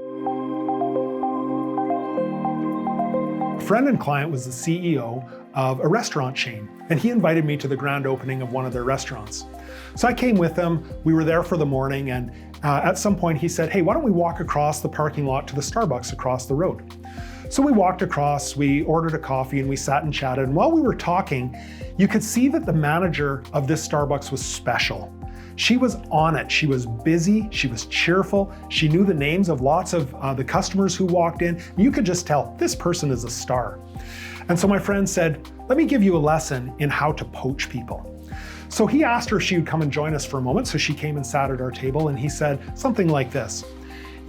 A friend and client was the CEO of a restaurant chain, and he invited me to the grand opening of one of their restaurants. So I came with him. We were there for the morning, and at some point he said, "Hey, why don't we walk across the parking lot to the Starbucks across the road?" So we walked across, we ordered a coffee, and we sat and chatted. And while we were talking, you could see that the manager of this Starbucks was special. She was on it. She was busy. She was cheerful. She knew the names of lots of the customers who walked in. You could just tell this person is a star. And so my friend said, "Let me give you a lesson in how to poach people." So he asked her if she would come and join us for a moment. So she came and sat at our table, and he said something like this.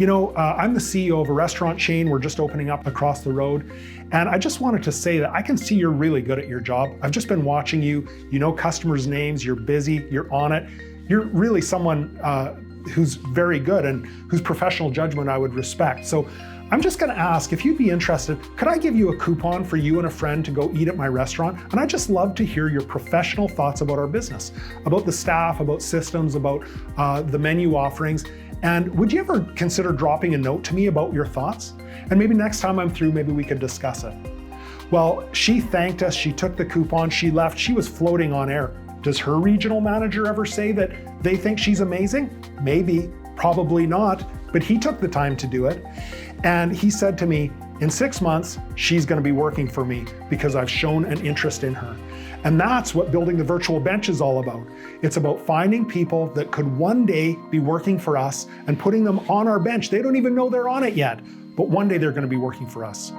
I'm the CEO of a restaurant chain. We're just opening up across the road. And I just wanted to say that I can see you're really good at your job. I've just been watching you. You know customers' names. You're busy. You're on it. You're really someone who's very good and whose professional judgment I would respect. So I'm just going to ask if you'd be interested, could I give you a coupon for you and a friend to go eat at my restaurant? And I'd just love to hear your professional thoughts about our business, about the staff, about systems, about the menu offerings. And would you ever consider dropping a note to me about your thoughts? And maybe next time I'm through, maybe we could discuss it. Well, she thanked us. She took the coupon. She left. She was floating on air. Does her regional manager ever say that they think she's amazing? Maybe, probably not, but he took the time to do it. And he said to me, in 6 months, she's going to be working for me because I've shown an interest in her. And that's what building the virtual bench is all about. It's about finding people that could one day be working for us and putting them on our bench. They don't even know they're on it yet, but one day they're going to be working for us.